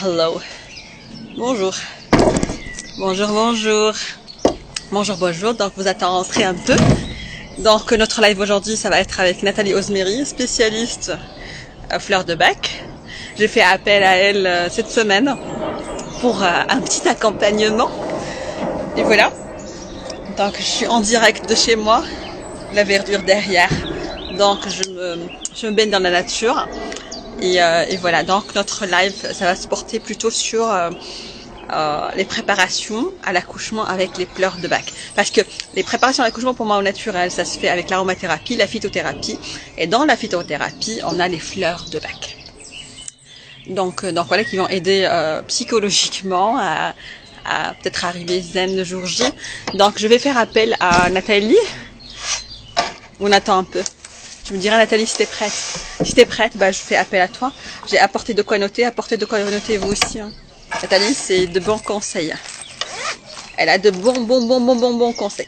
Hello. Bonjour. Bonjour, bonjour. Bonjour, bonjour. Donc, vous attendrez un peu. Donc, notre live aujourd'hui, ça va être avec Nathalie Osmery, spécialiste fleurs de bac. J'ai fait appel à elle cette semaine pour un petit accompagnement. Et voilà. Donc, je suis en direct de chez moi, la verdure derrière. Donc, je me baigne dans la nature. Et voilà, donc notre live, ça va se porter plutôt sur les préparations à l'accouchement avec les fleurs de bac. Parce que les préparations à l'accouchement, pour moi, au naturel, ça se fait avec l'aromathérapie, la phytothérapie. Et dans la phytothérapie, on a les fleurs de bac. Donc voilà, qui vont aider psychologiquement à peut-être arriver zen le jour J. Donc je vais faire appel à Nathalie. On attend un peu. Tu me diras, Nathalie, si t'es prête. Si t'es prête, bah, je fais appel à toi. J'ai apporté de quoi noter, apportez de quoi noter vous aussi. Hein. Nathalie, c'est de bons conseils. Elle a de bons conseils.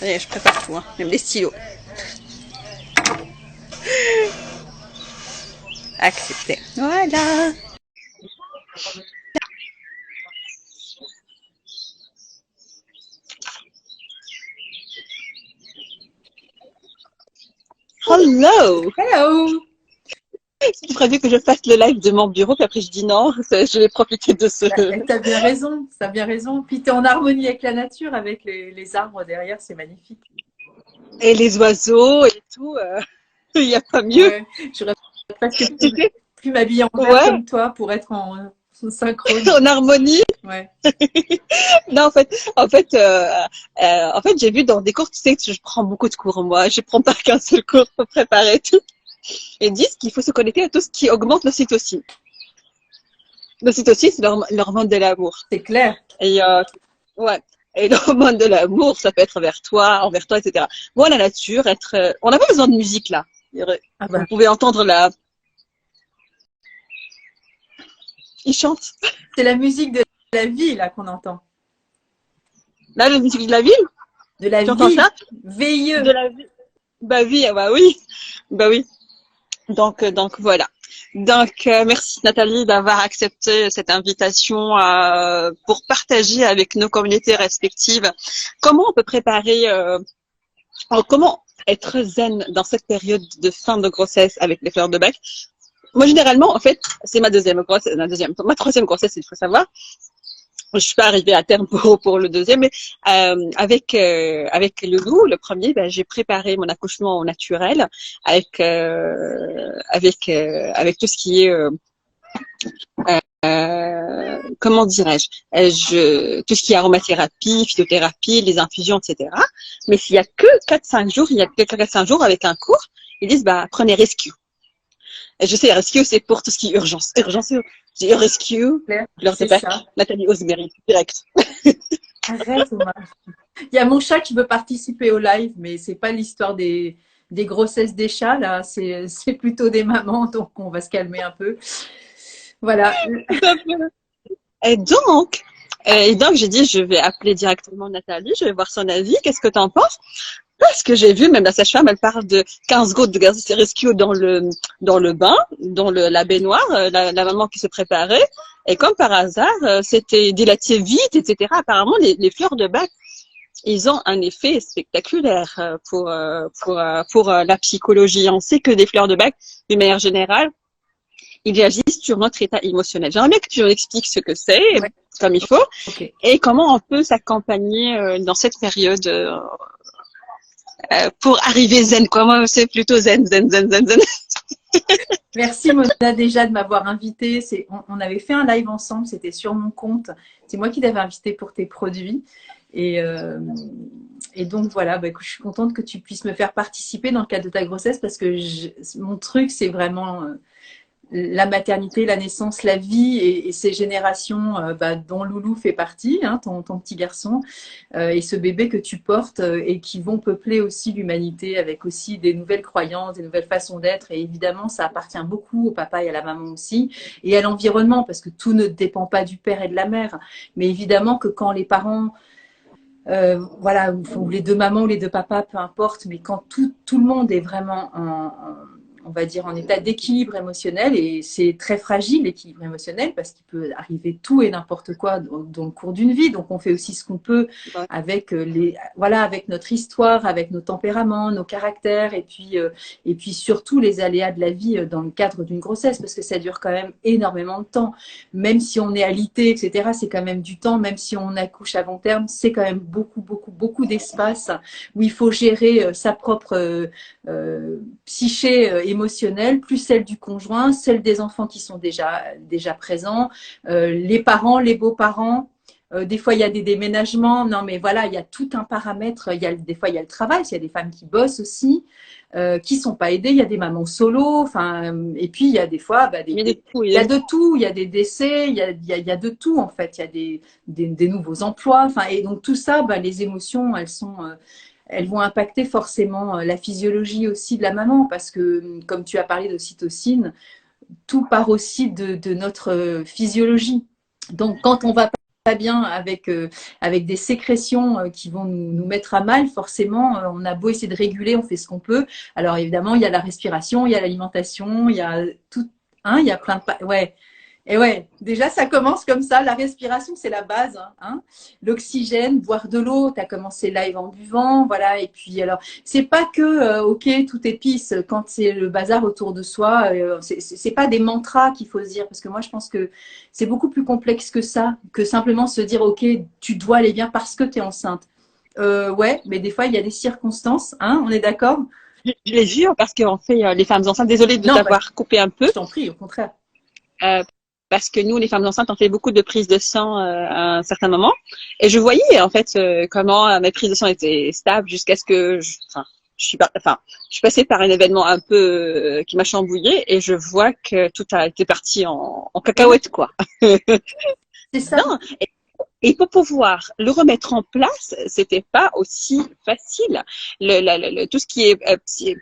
Allez, je prépare tout, hein. Même les stylos. Accepté. Voilà. Hello. Hello! C'est prévu que je fasse le live de mon bureau, puis après je dis non, je vais profiter de ce... T'as bien raison, t'as bien raison. Puis t'es en harmonie avec la nature, avec les arbres derrière, c'est magnifique. Et les oiseaux et tout, il n'y a pas mieux. Ouais, j'aurais presque Tu sais, pu m'habiller en vert ouais, comme toi pour être en synchrone. en harmonie. Ouais. Non, en fait, j'ai vu dans des cours, tu sais que je prends beaucoup de cours, moi. Je prends pas qu'un seul cours pour préparer tout. Ils disent qu'il faut se connecter à tout ce qui augmente l'ocytocine. L'ocytocine, c'est l'hormone de l'amour. C'est clair. Et, ouais. Et l'hormone de l'amour, ça peut être envers toi, etc. Moi, la nature, on n'a pas besoin de musique, là. Ah Vous bah, pouvez entendre il chante. c'est la musique de la vie là qu'on entend. Là, la musique de la ville, De la tu entends vie. ça? De VIE. la ville. Bah oui, ah bah oui. Bah oui. Donc voilà. Merci Nathalie d'avoir accepté cette invitation pour partager avec nos communautés respectives comment on peut préparer, comment être zen dans cette période de fin de grossesse avec les fleurs de bac. Moi généralement, en fait, c'est ma troisième grossesse, il faut savoir. Je suis pas arrivée à terme pour le deuxième, mais avec Loulou, le premier, ben, j'ai préparé mon accouchement au naturel avec tout ce qui est comment dirais-je, tout ce qui est aromathérapie, phytothérapie, les infusions, etc. Mais s'il y a que 4-5 jours, il y a que 4-5 jours avec un cours, ils disent bah prenez Rescue. Et je sais, Rescue, c'est pour tout ce qui est urgence. J'ai Rescue, Claire, Fleur de c'est Bac, ça. Nathalie Osmery, direct. Arrête, Omar. Il y a mon chat qui veut participer au live, mais c'est pas l'histoire des grossesses des chats, là. C'est plutôt des mamans, donc on va se calmer un peu. Voilà. Et donc, j'ai dit, je vais appeler directement Nathalie, je vais voir son avis, qu'est-ce que tu en penses? Parce que j'ai vu, même la sage-femme, elle parle de 15 gouttes de gaz rescue dans le bain, la baignoire, la maman qui se préparait. Et comme par hasard, c'était dilaté vite, etc. Apparemment, les fleurs de bac, ils ont un effet spectaculaire pour la psychologie. On sait que les fleurs de bac, d'une manière générale, ils réagissent sur notre état émotionnel. J'aimerais bien que tu nous expliques ce que c'est, Ouais. comme il faut, Ok. et comment on peut s'accompagner dans cette période pour arriver zen, quoi. Moi, c'est plutôt zen. Merci Mona déjà de m'avoir invitée. On avait fait un live ensemble, c'était sur mon compte. C'est moi qui t'avais invité pour tes produits. Et, euh, et donc voilà, bah, écoute, je suis contente que tu puisses me faire participer dans le cadre de ta grossesse parce que mon truc, c'est vraiment la maternité, la naissance, la vie et ces générations bah, dont Loulou fait partie, hein, ton petit garçon, et ce bébé que tu portes et qui vont peupler aussi l'humanité avec aussi des nouvelles croyances, des nouvelles façons d'être. Et évidemment, ça appartient beaucoup au papa et à la maman aussi, et à l'environnement, parce que tout ne dépend pas du père et de la mère. Mais évidemment que quand les parents voilà, ou les deux mamans ou les deux papas, peu importe, mais quand tout le monde est vraiment on va dire, en état d'équilibre émotionnel. Et c'est très fragile, l'équilibre émotionnel, parce qu'il peut arriver tout et n'importe quoi dans le cours d'une vie. Donc, on fait aussi ce qu'on peut avec avec notre histoire, avec nos tempéraments, nos caractères, et puis surtout les aléas de la vie dans le cadre d'une grossesse, parce que ça dure quand même énormément de temps. Même si on est alité, etc., c'est quand même du temps. Même si on accouche à long terme, c'est quand même beaucoup d'espace où il faut gérer sa propre psyché émotionnelle, plus celle du conjoint, celle des enfants qui sont déjà présents, les parents, les beaux-parents. Des fois, il y a des déménagements. Non, mais voilà, il y a tout un paramètre. Des fois, il y a le travail. Il y a des femmes qui bossent aussi, qui sont pas aidées. Il y a des mamans solo. Enfin, et puis il y a des fois, il y a de tout. Il y a des décès. Il y a de tout en fait. Il y a des nouveaux emplois. Enfin, et donc tout ça, les émotions, elles vont impacter forcément la physiologie aussi de la maman, parce que comme tu as parlé d'ocytocine, tout part aussi de notre physiologie. Donc, quand on va pas bien avec des sécrétions qui vont nous mettre à mal, forcément, on a beau essayer de réguler, on fait ce qu'on peut. Alors, évidemment, il y a la respiration, il y a l'alimentation, il y a tout, hein, il y a plein de... Ouais. Et ouais, déjà, ça commence comme ça. La respiration, c'est la base. Hein. L'oxygène, boire de l'eau. Tu as commencé live en buvant. Voilà. Et puis, alors, c'est pas que, OK, tout est pisse quand c'est le bazar autour de soi. C'est pas des mantras qu'il faut se dire. Parce que moi, je pense que c'est beaucoup plus complexe que ça. Que simplement se dire, OK, tu dois aller bien parce que tu es enceinte. Ouais, mais des fois, il y a des circonstances. Hein, on est d'accord? Je les jure, parce qu'on fait les femmes enceintes. Désolée de t'avoir coupé un peu. Je t'en prie, au contraire. Parce que nous, les femmes enceintes, on fait beaucoup de prises de sang à un certain moment. Et je voyais, en fait, comment mes prises de sang étaient stables jusqu'à ce que je suis passée par un événement un peu qui m'a chamboulée, et je vois que tout a été parti en cacahuète, quoi. C'est ça. Non. Et pour pouvoir le remettre en place, c'était pas aussi facile. Tout ce qui est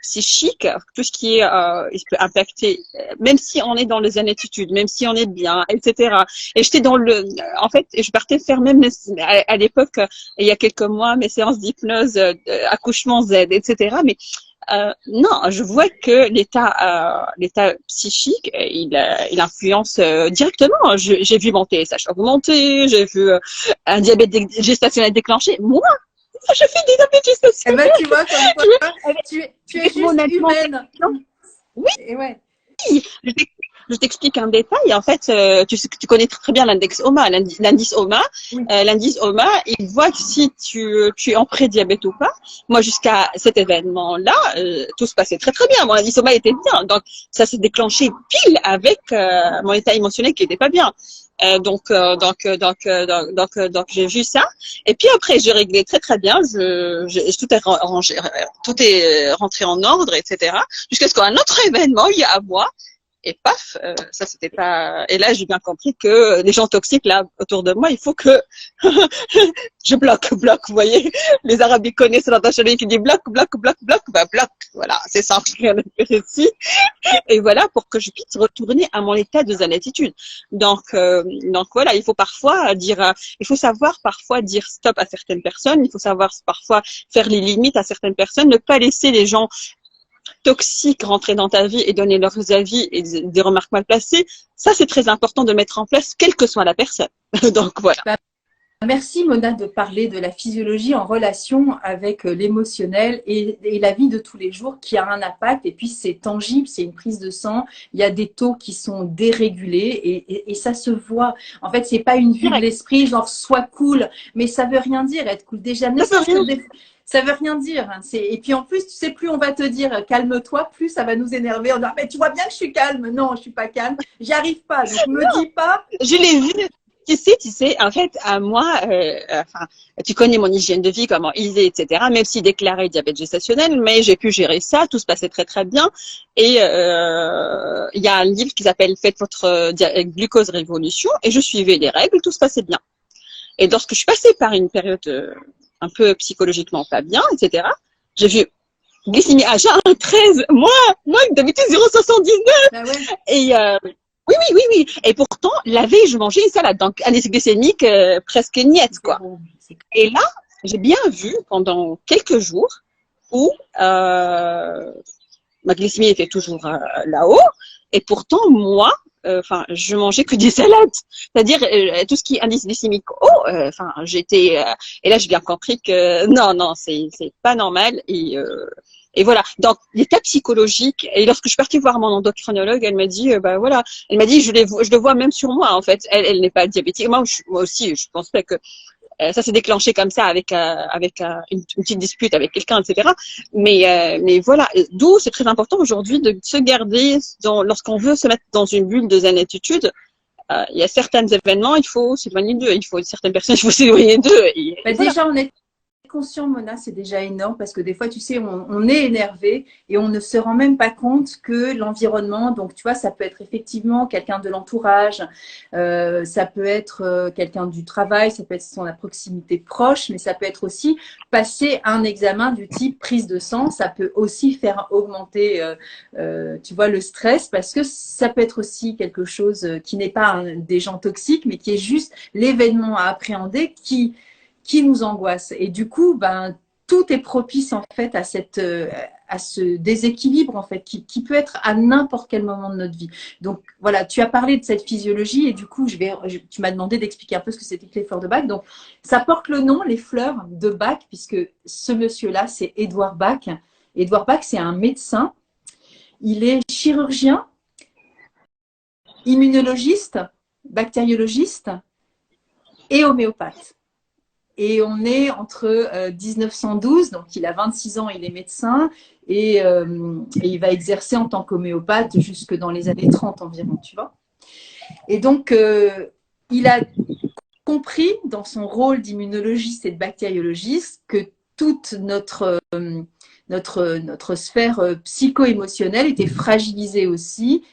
psychique, tout ce qui est, il peut impacter, même si on est dans les attitudes, même si on est bien, etc. Et j'étais en fait, je partais faire même à l'époque, il y a quelques mois, mes séances d'hypnose, accouchement Z, etc. Mais non, je vois que l'état psychique, il influence directement. J'ai vu mon TSH augmenter, j'ai vu un diabète gestationnel déclenché. Moi, je fais des diabètes gestationnels. Tu vois, comme quoi, tu es juste humaine. Oui. Et ouais. Je t'explique un détail. En fait, tu connais très bien l'index OMA. L'indice OMA, oui. L'indice OMA, il voit que si tu es en prédiabète ou pas. Moi, jusqu'à cet événement-là, tout se passait très très bien. Mon indice OMA était bien. Donc, ça s'est déclenché pile avec mon état émotionnel qui était pas bien. Donc j'ai vu ça. Et puis après, j'ai réglé très très bien. Tout est rentré en ordre, etc. Jusqu'à ce qu'un autre événement il y a à moi. Et paf, ça c'était pas. Et là, j'ai bien compris que les gens toxiques là autour de moi, il faut que je bloque. Vous voyez, les Arabes ils connaissent la tâche qui dit bloque. Voilà, c'est ça, rien de précis. Et voilà, pour que je puisse retourner à mon état de zénitude. Donc voilà, il faut savoir parfois dire stop à certaines personnes. Il faut savoir parfois faire les limites à certaines personnes, ne pas laisser les gens toxiques rentrer dans ta vie et donner leurs avis et des remarques mal placées. Ça, c'est très important de mettre en place, quelle que soit la personne. Donc voilà. Merci Mona de parler de la physiologie en relation avec l'émotionnel et la vie de tous les jours qui a un impact. Et puis c'est tangible, c'est une prise de sang. Il y a des taux qui sont dérégulés et ça se voit. En fait, c'est pas une vue de l'esprit, genre sois cool, mais ça veut rien dire être cool. Déjà, ça veut rien dire. Et puis en plus, tu sais, plus on va te dire calme-toi, plus ça va nous énerver. On dit mais tu vois bien que je suis calme. Non, je suis pas calme. J'y arrive pas. Donc me dis pas. Je l'ai vu. Tu sais, en fait, moi, tu connais mon hygiène de vie, comment ISE, etc. Même si déclaré diabète gestationnel, mais j'ai pu gérer ça, tout se passait très très bien. Et il y a un livre qui s'appelle Faites votre glucose révolution, et je suivais les règles, tout se passait bien. Et lorsque je suis passée par une période un peu psychologiquement pas bien, etc., j'ai vu glycémie à jeun 13, moi d'habitude 0,79. Bah ouais. Et oui. Et pourtant, la veille, je mangeais une salade. Donc, indice glycémique presque niette, quoi. Et là, j'ai bien vu pendant quelques jours où ma glycémie était toujours là-haut. Et pourtant, moi, enfin, je mangeais que des salades. C'est-à-dire, tout ce qui est indice glycémique haut, enfin, et là, j'ai bien compris que non, non, c'est pas normal. Et voilà. Donc, les cas psychologiques. Et lorsque je suis partie voir mon endocrinologue, elle m'a dit, bah voilà, elle m'a dit, je le vois même sur moi, en fait. Elle n'est pas diabétique. Moi aussi, je pensais que ça s'est déclenché comme ça avec une petite dispute avec quelqu'un, etc. Mais voilà, d'où c'est très important aujourd'hui de se garder lorsqu'on veut se mettre dans une bulle de zénitude. Il y a certains événements, il faut s'éloigner d'eux. Il faut certaines personnes, il faut s'éloigner d'eux. Bah, voilà. déjà, on est conscient, Mona, c'est déjà énorme parce que des fois, tu sais, on est énervé et on ne se rend même pas compte que l'environnement, donc tu vois, ça peut être effectivement quelqu'un de l'entourage, ça peut être quelqu'un du travail, ça peut être son proximité proche, mais ça peut être aussi passer un examen du type prise de sang, ça peut aussi faire augmenter, tu vois, le stress parce que ça peut être aussi quelque chose qui n'est pas des gens toxiques, mais qui est juste l'événement à appréhender qui nous angoisse. Et du coup, ben, tout est propice en fait à ce déséquilibre en fait qui peut être à n'importe quel moment de notre vie. Donc voilà, tu as parlé de cette physiologie et du coup, tu m'as demandé d'expliquer un peu ce que c'était que les fleurs de Bach. Donc ça porte le nom, les fleurs de Bach, puisque ce monsieur-là, c'est Édouard Bach. Édouard Bach, c'est un médecin. Il est chirurgien, immunologiste, bactériologiste et homéopathe. Et on est entre 1912, donc il a 26 ans, il est médecin, et il va exercer en tant qu'homéopathe jusque dans les années 30 environ, tu vois. Et donc, il a compris dans son rôle d'immunologiste et de bactériologiste que toute notre sphère psycho-émotionnelle était fragilisée aussi.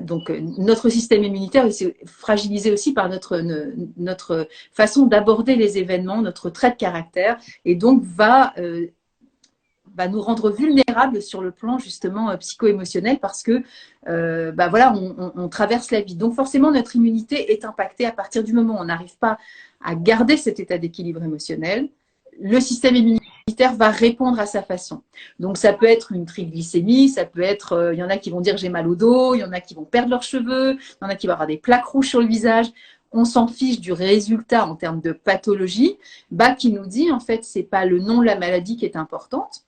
Donc, notre système immunitaire est fragilisé aussi par notre façon d'aborder les événements, notre trait de caractère, et donc va nous rendre vulnérables sur le plan justement psycho-émotionnel parce que voilà, on traverse la vie. Donc forcément, notre immunité est impactée à partir du moment où on n'arrive pas à garder cet état d'équilibre émotionnel. Le système immunitaire va répondre à sa façon. Donc ça peut être une triglycémie, ça peut être, il y en a qui vont dire j'ai mal au dos, il y en a qui vont perdre leurs cheveux, il y en a qui vont avoir des plaques rouges sur le visage. On s'en fiche du résultat en termes de pathologie. Bach qui nous dit en fait c'est pas le nom de la maladie qui est importante,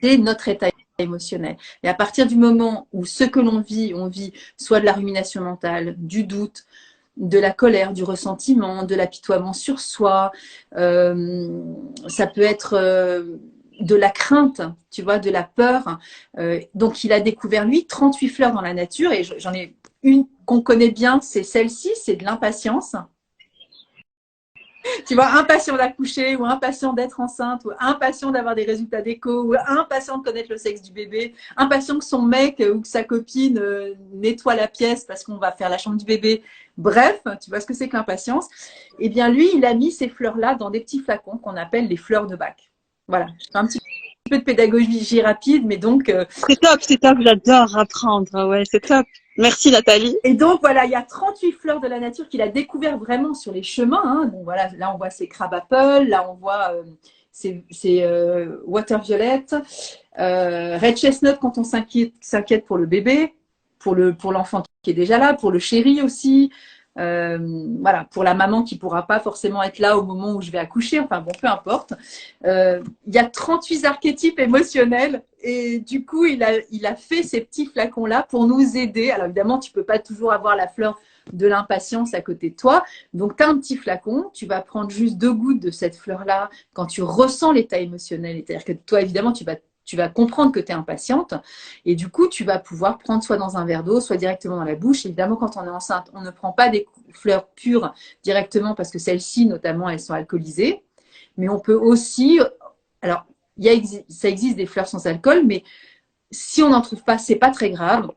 c'est notre état émotionnel. Et à partir du moment où ce que l'on vit, on vit soit de la rumination mentale, du doute, de la colère, du ressentiment, de l'apitoiement sur soi, ça peut être de la crainte, tu vois, de la peur. Donc il a découvert, lui, 38 fleurs dans la nature, et j'en ai une qu'on connaît bien, c'est celle-ci, c'est de l'impatience. Tu vois, impatient d'accoucher ou impatient d'être enceinte ou impatient d'avoir des résultats d'écho ou impatient de connaître le sexe du bébé, impatient que son mec ou que sa copine nettoie la pièce parce qu'on va faire la chambre du bébé. Bref, tu vois ce que c'est que l'impatience. Eh bien, lui, il a mis ces fleurs-là dans des petits flacons qu'on appelle les fleurs de Bach. Voilà, je fais un petit peu de pédagogie rapide, mais donc… C'est top, j'adore apprendre, ouais, c'est top. Merci Nathalie. Et donc voilà, il y a 38 fleurs de la nature qu'il a découvert vraiment sur les chemins. Hein. Donc voilà, là on voit ces crab apple, là on voit ces water violet, red chestnut quand on s'inquiète pour le bébé, pour l'enfant qui est déjà là, pour le chéri aussi. Voilà, pour la maman qui pourra pas forcément être là au moment où je vais accoucher, enfin bon, peu importe. Il y a 38 archétypes émotionnels et du coup, il a fait ces petits flacons-là pour nous aider. Alors évidemment, tu peux pas toujours avoir la fleur de l'impatience à côté de toi. Donc, tu as un petit flacon, tu vas prendre juste 2 gouttes de cette fleur-là quand tu ressens l'état émotionnel. C'est-à-dire que toi, évidemment, tu vas comprendre que tu es impatiente et du coup, tu vas pouvoir prendre soit dans un verre d'eau, soit directement dans la bouche. Évidemment, quand on est enceinte, on ne prend pas des fleurs pures directement parce que celles-ci, notamment, elles sont alcoolisées. Mais on peut aussi… Alors, ça existe des fleurs sans alcool, mais si on n'en trouve pas, c'est pas très grave.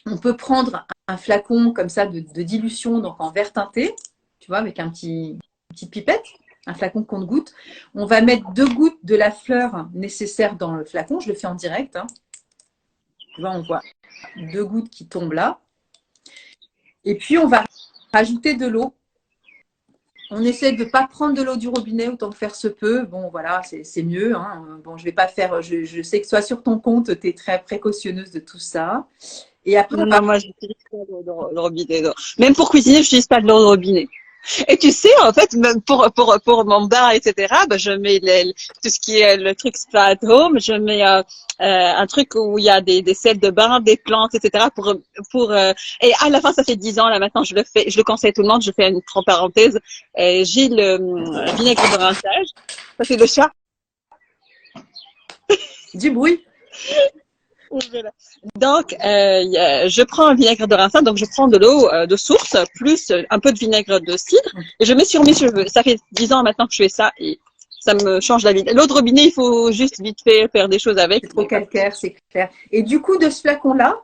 On peut prendre un flacon comme ça de dilution, donc en verre teinté, tu vois, avec une petite pipette, un flacon qu'on goûte. On va mettre 2 gouttes de la fleur nécessaire dans le flacon. Je le fais en direct. Hein. Tu vois, on voit 2 gouttes qui tombent là. Et puis, on va rajouter de l'eau. On essaie de ne pas prendre de l'eau du robinet autant que faire se peut. Bon, voilà, c'est mieux. Hein. Bon, je vais pas faire. Je sais que soit sur ton compte, tu es très précautionneuse de tout ça. Et après, Non, non, moi, j'utilise pas l'eau de robinet. Non. Même pour cuisiner, je n'utilise pas de l'eau de robinet. Et tu sais, en fait, même pour mon bain, etc., ben, je mets tout ce qui est le truc spa at home, je mets un truc où il y a des sels de bain, des plantes, etc., et à la fin, ça fait 10 ans, là, maintenant, je le conseille à tout le monde, je fais une parenthèse, j'ai le vinaigre de rinçage, ça c'est le chat. du bruit. Donc, je prends un vinaigre de rinçage, donc je prends de l'eau de source, plus un peu de vinaigre de cidre, et je mets sur mes cheveux. Ça fait 10 ans maintenant que je fais ça, et ça me change la vie. L'eau de robinet, il faut juste vite fait faire des choses avec. C'est trop calcaire, c'est clair. Et du coup, de ce flacon-là,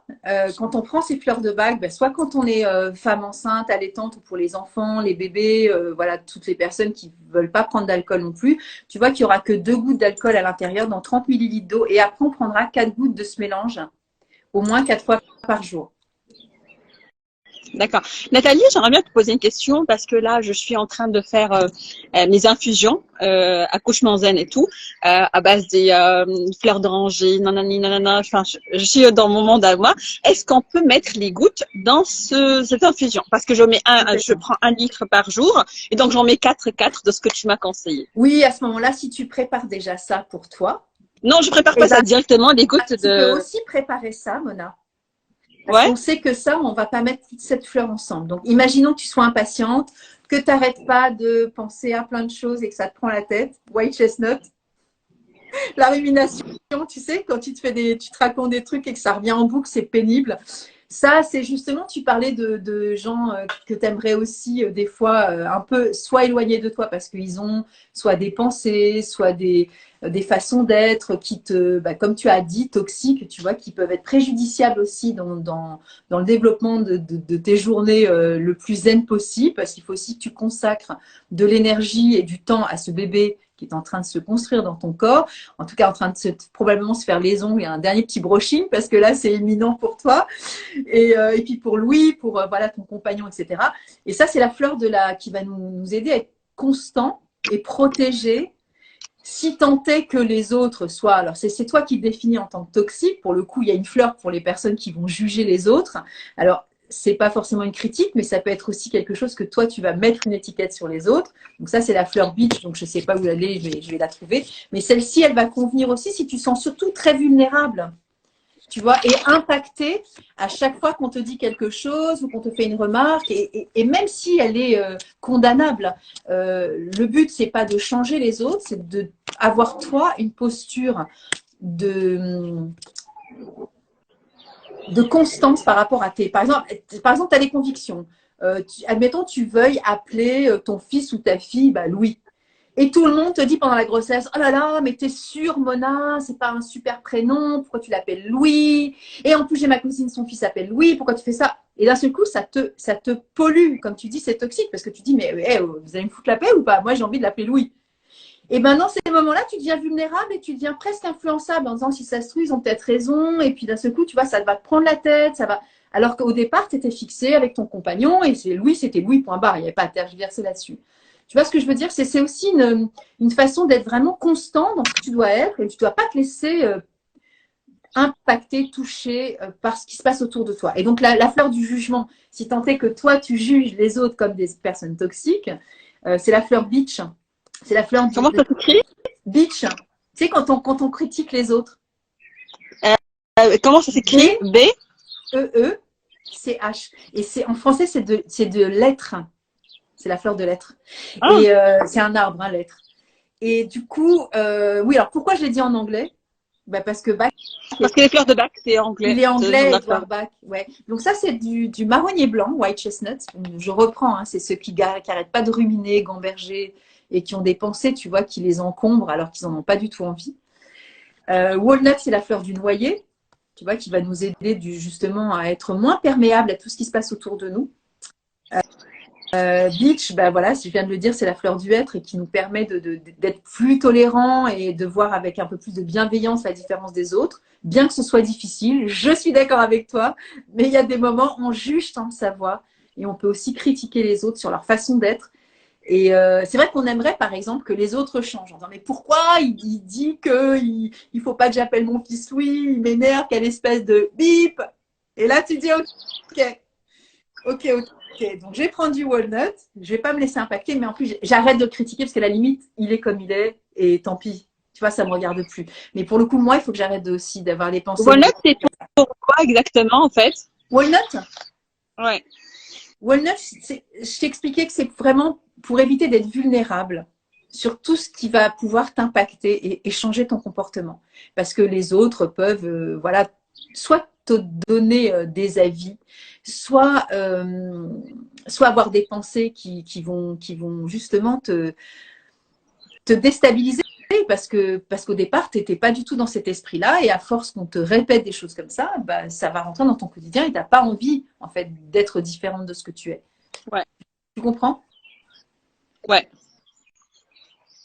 quand on prend ces fleurs de bac, ben, soit quand on est femme enceinte, allaitante, ou pour les enfants, les bébés, voilà, toutes les personnes qui veulent pas prendre d'alcool non plus, tu vois qu'il y aura que 2 gouttes d'alcool à l'intérieur dans 30 millilitres d'eau. Et après, on prendra 4 gouttes de ce mélange, au moins 4 fois par jour. D'accord. Nathalie, j'aimerais bien te poser une question parce que là, je suis en train de faire mes infusions, accouchement zen et tout, à base des fleurs d'oranger, nanani, nanana. Enfin, je suis dans mon monde à moi. Est-ce qu'on peut mettre les gouttes dans cette infusion? Parce que je prends 1 litre par jour et donc j'en mets 4 de ce que tu m'as conseillé. Oui, à ce moment-là, si tu prépares déjà ça pour toi. Non, je prépare pas ça directement, les gouttes tu peux aussi préparer ça, Mona. Parce qu'on sait que ça, on ne va pas mettre toutes cette fleurs ensemble. Donc, imaginons que tu sois impatiente, que tu n'arrêtes pas de penser à plein de choses et que ça te prend la tête. White chestnut, la rumination, tu sais, quand tu te racontes des trucs et que ça revient en boucle, c'est pénible. Ça, c'est justement, tu parlais de gens que tu aimerais aussi des fois un peu soit éloignés de toi parce qu'ils ont soit des pensées, soit des façons d'être qui comme tu as dit, toxiques, tu vois, qui peuvent être préjudiciables aussi dans le développement de tes journées le plus zen possible parce qu'il faut aussi que tu consacres de l'énergie et du temps à ce bébé qui est en train de se construire dans ton corps, en tout cas en train de probablement se faire les ongles et un dernier petit brushing parce que là c'est imminent pour toi et puis pour Louis, pour voilà ton compagnon, etc. Et ça c'est la fleur qui va nous aider à être constant et protégé. Si tant est que les autres soient, alors c'est toi qui définis en tant que toxique. Pour le coup, il y a une fleur pour les personnes qui vont juger les autres. Alors c'est pas forcément une critique, mais ça peut être aussi quelque chose que toi, tu vas mettre une étiquette sur les autres. Donc ça, c'est la fleur beach, donc je sais pas où elle est, je vais la trouver. Mais celle-ci, elle va convenir aussi si tu sens surtout très vulnérable, tu vois, et impacté à chaque fois qu'on te dit quelque chose ou qu'on te fait une remarque, et même si elle est condamnable, le but, c'est pas de changer les autres, c'est d'avoir toi une posture de constance par rapport à tes… Par exemple, tu as des convictions. Admettons, tu veuilles appeler ton fils ou ta fille Louis. Et tout le monde te dit pendant la grossesse, oh là là, mais t'es sûre, Mona, c'est pas un super prénom, pourquoi tu l'appelles Louis? Et en plus, j'ai ma cousine, son fils s'appelle Louis, pourquoi tu fais ça? Et d'un seul coup, ça te pollue. Comme tu dis, c'est toxique parce que tu dis, mais vous allez me foutre la paix ou pas? Moi, j'ai envie de l'appeler Louis. Et ben dans ces moments-là, tu deviens vulnérable et tu deviens presque influençable en disant si ça se trouve, ils ont peut-être raison. Et puis d'un seul coup, tu vois, ça va te prendre la tête, ça va. Alors qu'au départ, tu étais fixé avec ton compagnon et c'est Louis, c'était Louis, point barre. Il n'y avait pas à tergiverser là-dessus. Tu vois ce que je veux dire? C'est aussi une façon d'être vraiment constant dans ce que tu dois être et tu ne dois pas te laisser impacter, toucher par ce qui se passe autour de toi. Et donc la fleur du jugement, si tant est que toi, tu juges les autres comme des personnes toxiques, c'est la fleur beach. C'est la fleur Comment ça s'écrit? Beach. Tu sais, quand on critique les autres. Comment ça s'écrit? B E-E-C-H. Et en français, c'est de l'être. C'est la fleur de l'être. Ah. Et c'est un arbre, hein, l'être. Et du coup, oui, alors pourquoi je l'ai dit en anglais? Parce que Bach. Parce que les fleurs de Bach, c'est anglais. Il est anglais, Edouard Bach. Ouais. Donc ça, c'est du marronnier blanc, white chestnut. Je reprends, hein, c'est ceux qui n'arrêtent pas de ruminer, gamberger et qui ont des pensées, tu vois, qui les encombrent alors qu'ils n'en ont pas du tout envie. Walnut, c'est la fleur du noyer, tu vois, qui va nous aider justement à être moins perméable à tout ce qui se passe autour de nous. Beach, voilà, si je viens de le dire, c'est la fleur du être et qui nous permet d'être plus tolérants et de voir avec un peu plus de bienveillance la différence des autres, bien que ce soit difficile. Je suis d'accord avec toi, mais il y a des moments où on juge sans le savoir et on peut aussi critiquer les autres sur leur façon d'être. Et c'est vrai qu'on aimerait, par exemple, que les autres changent. En disant, mais pourquoi il dit qu'il ne faut pas que j'appelle mon fils Louis, il m'énerve, quelle espèce de bip. Et là, tu dis, ok. Donc, je vais prendre du walnut, je vais pas me laisser impacter, mais en plus, j'arrête de le critiquer parce que la limite, il est comme il est, et tant pis. Tu vois, ça me regarde plus. Mais pour le coup, moi, il faut que j'arrête aussi d'avoir des pensées. Walnut, c'est pourquoi exactement, en fait? Walnut? Ouais. Walnut, je t'expliquais que c'est vraiment pour éviter d'être vulnérable sur tout ce qui va pouvoir t'impacter et changer ton comportement. Parce que les autres peuvent, voilà, soit te donner des avis, soit avoir des pensées qui vont justement te déstabiliser parce qu'au départ, tu n'étais pas du tout dans cet esprit-là et à force qu'on te répète des choses comme ça, bah, ça va rentrer dans ton quotidien et tu n'as pas envie en fait d'être différente de ce que tu es. Ouais. Tu comprends? Ouais.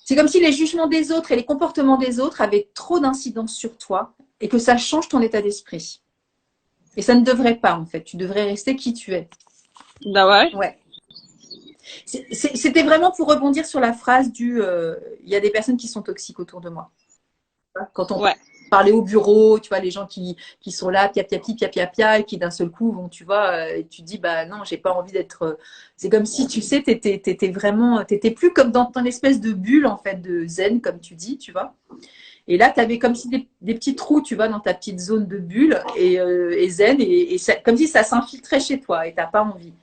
C'est comme si les jugements des autres et les comportements des autres avaient trop d'incidence sur toi et que ça change ton état d'esprit. Et ça ne devrait pas en fait. Tu devrais rester qui tu es. Bah ouais. Ouais. C'était vraiment pour rebondir sur la phrase du il y a des personnes qui sont toxiques autour de moi. Quand on parlait au bureau, tu vois, les gens qui sont là, pia, et qui d'un seul coup vont, tu vois, tu dis, bah non, j'ai pas envie d'être. C'est comme si, tu sais, t'étais plus comme dans ton espèce de bulle, en fait, de zen, comme tu dis, tu vois. Et là, tu avais comme si des petits trous, tu vois, dans ta petite zone de bulle et zen, et ça, comme si ça s'infiltrait chez toi et t'as pas envie.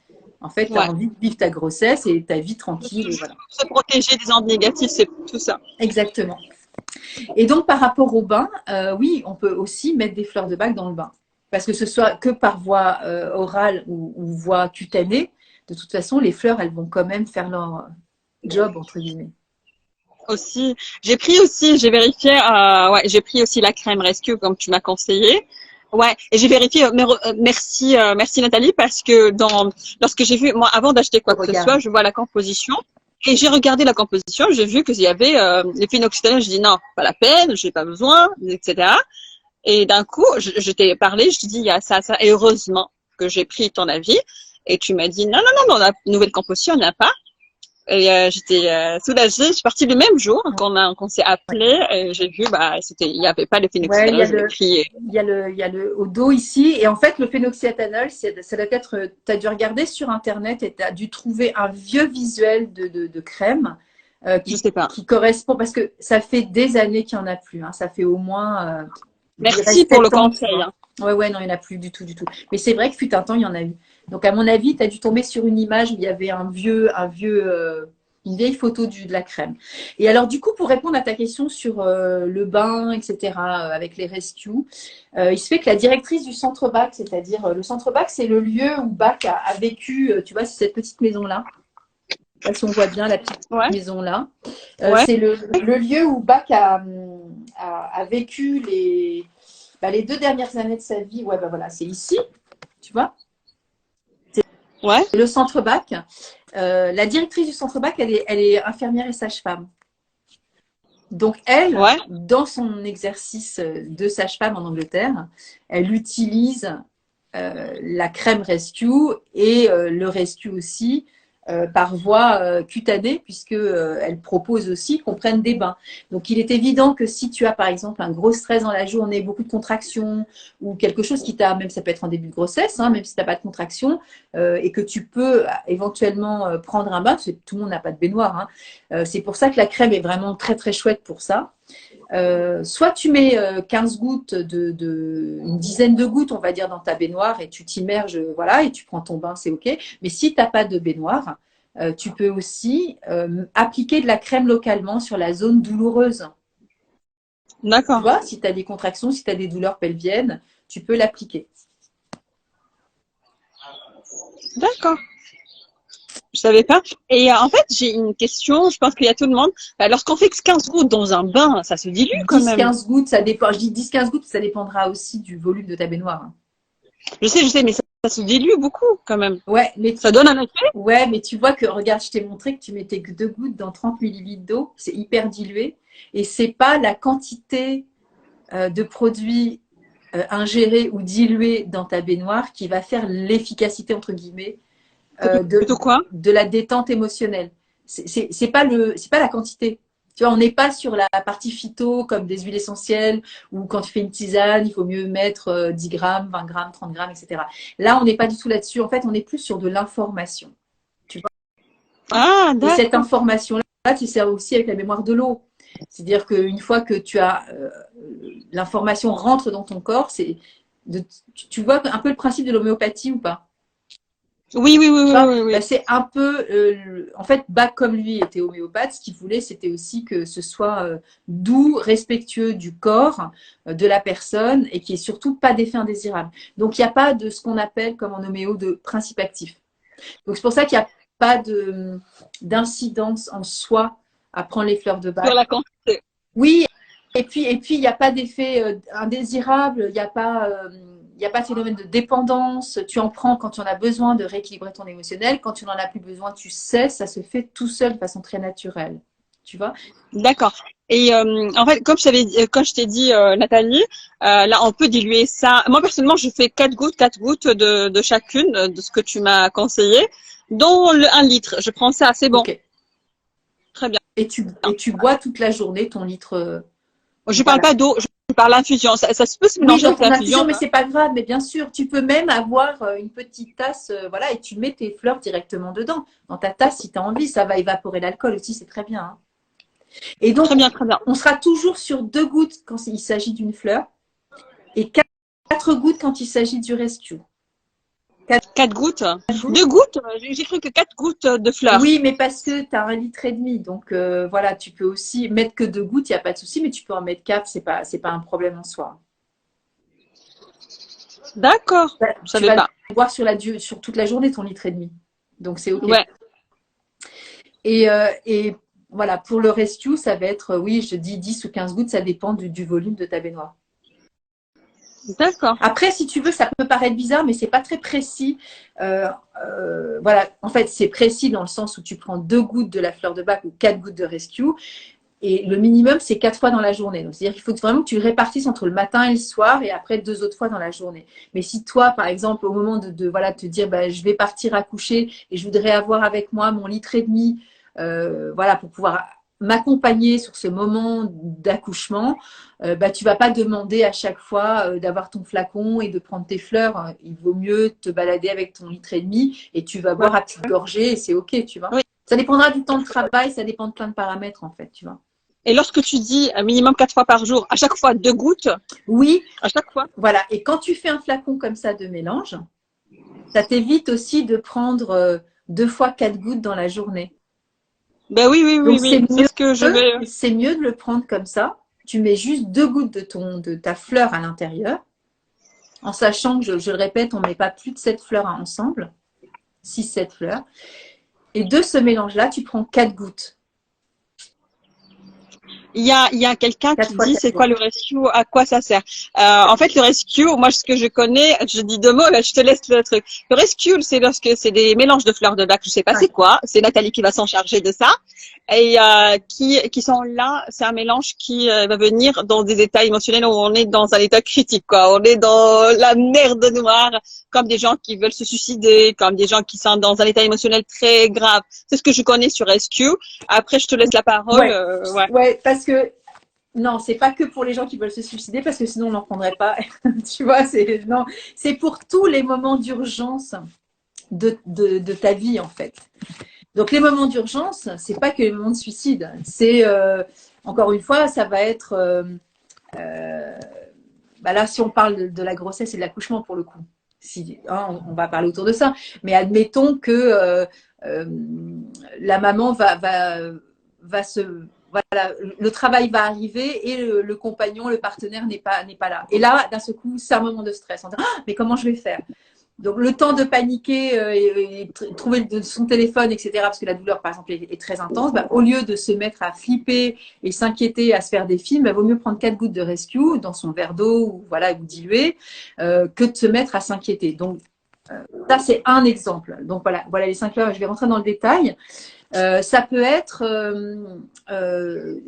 En fait, tu as envie de vivre ta grossesse et ta vie tranquille. Et voilà. Se protéger des ondes négatives, c'est tout ça. Exactement. Et donc, par rapport au bain, oui, on peut aussi mettre des fleurs de bac dans le bain. Parce que ce soit que par voie orale ou voie cutanée, de toute façon, les fleurs, elles vont quand même faire leur job, entre guillemets. Aussi, j'ai vérifié, j'ai pris aussi la crème Rescue comme tu m'as conseillé. Ouais, et j'ai vérifié, merci Nathalie, parce que lorsque j'ai vu, moi, avant d'acheter quoi que ce soit, je vois la composition. Et j'ai regardé la composition, j'ai vu qu'il y avait les phénoxyéthanol. Je dis non, pas la peine, j'ai pas besoin, etc. Et d'un coup, je t'ai parlé, je te dis il y a ça, ça. Et heureusement que j'ai pris ton avis. Et tu m'as dit non, dans la nouvelle composition, il n'y en a pas. Et j'étais soulagée. Je suis partie le même jour qu'on s'est appelé. Et j'ai vu, bah, il n'y avait pas le phénoxyéthanol. Il y a le au dos ici. Et en fait, le phénoxyéthanol, ça doit être. Tu as dû regarder sur Internet et tu as dû trouver un vieux visuel de crème qui correspond. Parce que ça fait des années qu'il n'y en a plus. Hein. Ça fait au moins. Merci pour le conseil. Hein. Ouais, non, il n'y en a plus du tout. Mais c'est vrai que fut un temps, il y en a eu. Donc, à mon avis, tu as dû tomber sur une image où il y avait une vieille photo de la crème. Et alors, du coup, pour répondre à ta question sur le bain, etc., avec les rescues, il se fait que la directrice du centre Bach, c'est-à-dire le centre Bach, c'est le lieu où Bach a vécu, tu vois, c'est cette petite maison-là. Là, si on voit bien la petite maison-là. C'est le lieu où Bach a vécu les 2 dernières années de sa vie. Ouais, bah voilà, c'est ici, tu vois. C'est le centre Bach. La directrice du centre Bach, elle est infirmière et sage-femme. Donc, elle, dans son exercice de sage-femme en Angleterre, elle utilise la crème Rescue et le Rescue aussi par voie cutanée, puisque elle propose aussi qu'on prenne des bains. Donc, il est évident que si tu as, par exemple, un gros stress dans la journée, beaucoup de contractions, ou quelque chose qui t'a, même ça peut être en début de grossesse, hein, même si tu n'as pas de contractions, et que tu peux éventuellement prendre un bain, parce que tout le monde n'a pas de baignoire. Hein. C'est pour ça que la crème est vraiment très, très chouette pour ça. Soit tu mets 15 gouttes une dizaine de gouttes, on va dire, dans ta baignoire et tu t'immerges, voilà, et tu prends ton bain, c'est OK. Mais si tu n'as pas de baignoire, tu peux aussi appliquer de la crème localement sur la zone douloureuse. D'accord. Tu vois, si tu as des contractions, si tu as des douleurs pelviennes, tu peux l'appliquer. D'accord. Je savais pas. Et en fait, j'ai une question. Je pense qu'il y a tout le monde. Lorsqu'on fait 15 gouttes dans un bain, ça se dilue quand même. 10-15 gouttes, ça dépend. Je dis 10-15 gouttes, ça dépendra aussi du volume de ta baignoire. Je sais, mais ça se dilue beaucoup quand même. Ouais, mais ça donne un effet. Ouais, mais tu vois que, regarde, je t'ai montré que tu mettais que 2 gouttes dans 30 millilitres d'eau. C'est hyper dilué. Et c'est pas la quantité de produits ingérés ou dilués dans ta baignoire qui va faire l'efficacité, entre guillemets, de la détente émotionnelle. c'est pas la quantité. Tu vois, on n'est pas sur la partie phyto comme des huiles essentielles ou quand tu fais une tisane, il faut mieux mettre 10 grammes, 20 grammes, 30 grammes, etc. Là, on n'est pas du tout là-dessus. En fait, on est plus sur de l'information. Tu vois. Ah, Et cette d'accord. information-là, tu sers aussi avec la mémoire de l'eau. C'est-à-dire qu'une fois que tu as l'information rentre dans ton corps, tu vois un peu le principe de l'homéopathie ou pas? Oui, oui, oui, oui, oui, Bah, oui. c'est un peu, en fait, Bach comme lui était homéopathe, ce qu'il voulait, c'était aussi que ce soit doux, respectueux du corps de la personne et qui est surtout pas d'effet indésirable. Donc il n'y a pas de ce qu'on appelle comme en homéo de principe actif. Donc c'est pour ça qu'il n'y a pas d'incidence en soi à prendre les fleurs de Sur Bach. la quantité. Oui, et puis, il n'y a pas d'effet indésirable, il y a pas de phénomène de dépendance. Tu en prends quand tu en as besoin de rééquilibrer ton émotionnel. Quand tu n'en as plus besoin, tu sais, ça se fait tout seul de façon très naturelle. Tu vois? D'accord. Et en fait, comme je t'ai dit, Nathalie, là, on peut diluer ça. Moi, personnellement, je fais quatre gouttes de chacune de ce que tu m'as conseillé, dont le 1 litre. Je prends ça, c'est bon. Ok. Très bien. Et tu bois toute la journée ton litre. Je parle Voilà. pas d'eau, je parle d'infusion. Ça se peut se Oui, mélanger dans avec ton infusion, l'infusion. mais c'est pas grave. Mais bien sûr, tu peux même avoir une petite tasse, voilà, et tu mets tes fleurs directement dedans. Dans ta tasse, si tu as envie, ça va évaporer l'alcool aussi, c'est très bien, hein. Et donc, Très bien, très bien. on sera toujours sur 2 gouttes quand il s'agit d'une fleur et 4 gouttes quand il s'agit du rescue. 4 4 gouttes. gouttes. 2 gouttes. J'ai cru que 4 gouttes de fleurs. Oui, mais parce que tu as 1,5 litre. Donc, voilà, tu peux aussi mettre que 2 gouttes, il n'y a pas de souci, mais tu peux en mettre 4, c'est pas un problème en soi. D'accord. Je Tu savais vas le pas. boire sur toute la journée, ton 1,5 litre. Donc, c'est OK. Ouais. Et voilà, pour le rescue, ça va être, oui, je dis 10 ou 15 gouttes, ça dépend du volume de ta baignoire. D'accord. Après, si tu veux, ça peut paraître bizarre, mais c'est pas très précis. Voilà, en fait, c'est précis dans le sens où tu prends 2 gouttes de la fleur de Bach ou 4 gouttes de rescue. Et le minimum, c'est 4 fois dans la journée. Donc, c'est-à-dire qu'il faut vraiment que tu le répartisses entre le matin et le soir et après 2 autres fois dans la journée. Mais si toi, par exemple, au moment de voilà, te dire, bah, je vais partir accoucher et je voudrais avoir avec moi mon litre et demi, voilà, pour pouvoir m'accompagner sur ce moment d'accouchement, bah, tu vas pas demander à chaque fois d'avoir ton flacon et de prendre tes fleurs. Il vaut mieux te balader avec ton litre et demi et tu vas Ouais. boire à petite gorgée et c'est OK, tu vois. Oui. Ça dépendra du temps de travail, ça dépend de plein de paramètres en fait, tu vois. Et lorsque tu dis un minimum 4 fois par jour, à chaque fois 2 gouttes, Oui, à chaque fois. voilà. Et quand tu fais un flacon comme ça de mélange, ça t'évite aussi de prendre 2 fois 4 gouttes dans la journée. Ben oui, oui, oui, Donc oui. C'est ce que je vais. c'est mieux de le prendre comme ça. Tu mets juste 2 gouttes de ta fleur à l'intérieur, en sachant que, je le répète, on ne met pas plus de 7 fleurs ensemble, 6, 7 fleurs. Et de ce mélange-là, tu prends 4 gouttes. Il y a quelqu'un 4 qui fois dit 4 c'est quoi gouttes. le rescue, à quoi ça sert. En fait, le rescue, moi ce que je connais, je dis 2 mots, là, je te laisse le truc. Le rescue, c'est lorsque c'est des mélanges de fleurs de bac, je sais pas Ouais. c'est quoi. C'est Nathalie qui va s'en charger de ça. Et qui sont là, c'est un mélange qui va venir dans des états émotionnels où on est dans un état critique, quoi. On est dans la merde noire, comme des gens qui veulent se suicider, comme des gens qui sont dans un état émotionnel très grave. C'est ce que je connais sur rescue. Après, je te laisse la parole. Ouais. Ouais. Ouais, parce que non, c'est pas que pour les gens qui veulent se suicider, parce que sinon on n'en prendrait pas. Tu vois, non, c'est pour tous les moments d'urgence de ta vie en fait. Donc les moments d'urgence, c'est pas que les moments de suicide. C'est encore une fois, ça va être bah là, si on parle de la grossesse et de l'accouchement pour le coup, si, hein, on va parler autour de ça. Mais admettons que euh, la maman va se voilà, le travail va arriver et le compagnon, le partenaire n'est pas là. Et là, d'un seul coup, c'est un moment de stress. On dit, ah, mais comment je vais faire? Donc, le temps de paniquer et trouver son téléphone, etc., parce que la douleur, par exemple, est très intense, bah, au lieu de se mettre à flipper et s'inquiéter, à se faire des films, il vaut mieux prendre 4 gouttes de rescue dans son verre d'eau ou voilà, ou diluer, que de se mettre à s'inquiéter. Donc, ça, c'est un exemple. Donc, voilà les 5 fleurs. Je vais rentrer dans le détail. Ça peut être,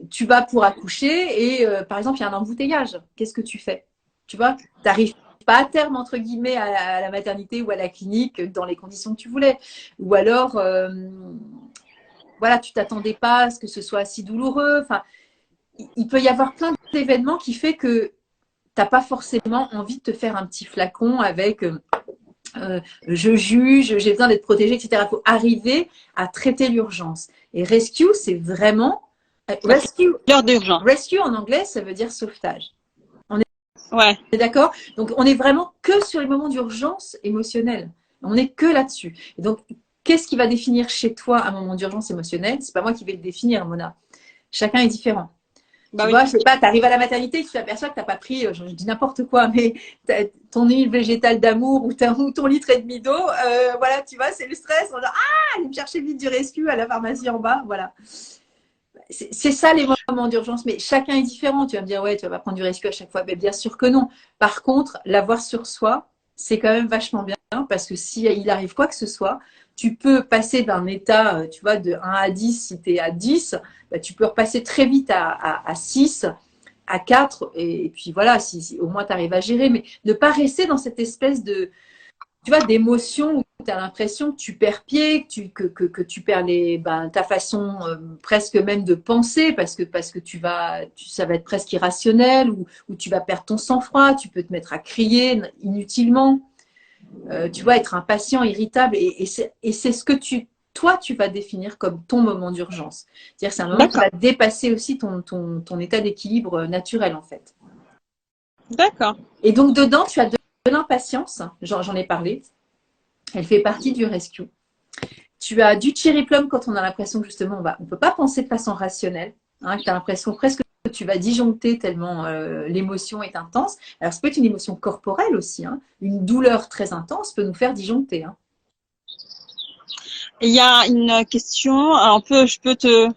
tu vas pour accoucher et, par exemple, il y a un embouteillage. Qu'est-ce que tu fais? Tu vois, tu n'arrives pas à terme, entre guillemets, à la maternité ou à la clinique dans les conditions que tu voulais. Ou alors, voilà, tu t'attendais pas à ce que ce soit si douloureux. Enfin, il peut y avoir plein d'événements qui fait que tu n'as pas forcément envie de te faire un petit flacon avec je juge, j'ai besoin d'être protégée, etc. Il faut arriver à traiter l'urgence. Et rescue, c'est vraiment… L'heure d'urgence. Rescue en anglais, ça veut dire sauvetage. Ouais. D'accord? Donc, on est vraiment que sur les moments d'urgence émotionnelle. On n'est que là-dessus. Et donc, qu'est-ce qui va définir chez toi un moment d'urgence émotionnelle? C'est pas moi qui vais le définir, Mona. Chacun est différent. Bah tu oui. vois, je sais pas, tu arrives à la maternité, tu t'aperçois que tu n'as pas pris, je dis n'importe quoi, mais ton huile végétale d'amour ou ton litre et demi d'eau, voilà, tu vois, c'est le stress. On dit, ah, allez me chercher vite du rescue à la pharmacie en bas, voilà. C'est ça les moments d'urgence, mais chacun est différent. Tu vas me dire, ouais, tu vas pas prendre du rescue à chaque fois. Mais bien sûr que non. Par contre, l'avoir sur soi, c'est quand même vachement bien parce que si il arrive quoi que ce soit, tu peux passer d'un état, tu vois, de 1 à 10, si tu es à 10, bah, tu peux repasser très vite à 6, à 4, et puis voilà, si au moins tu arrives à gérer, mais ne pas rester dans cette espèce de, tu vois, d'émotion où tu as l'impression que tu perds pied, que tu perds ta façon presque même de penser parce que ça va être presque irrationnel ou tu vas perdre ton sang-froid, tu peux te mettre à crier inutilement, tu vas être impatient, irritable et c'est ce que toi, tu vas définir comme ton moment d'urgence. C'est-à-dire que c'est un moment qui va dépasser aussi ton état d'équilibre naturel en fait. D'accord. Et donc dedans, tu as de l'impatience, j'en ai parlé. Elle fait partie du rescue. Tu as du cherry plum quand on a l'impression que justement on ne peut pas penser de façon rationnelle. Hein, tu as l'impression presque que tu vas disjoncter tellement l'émotion est intense. Alors ça peut être une émotion corporelle aussi. Hein. Une douleur très intense peut nous faire disjoncter. Hein. Il y a une question, je peux te…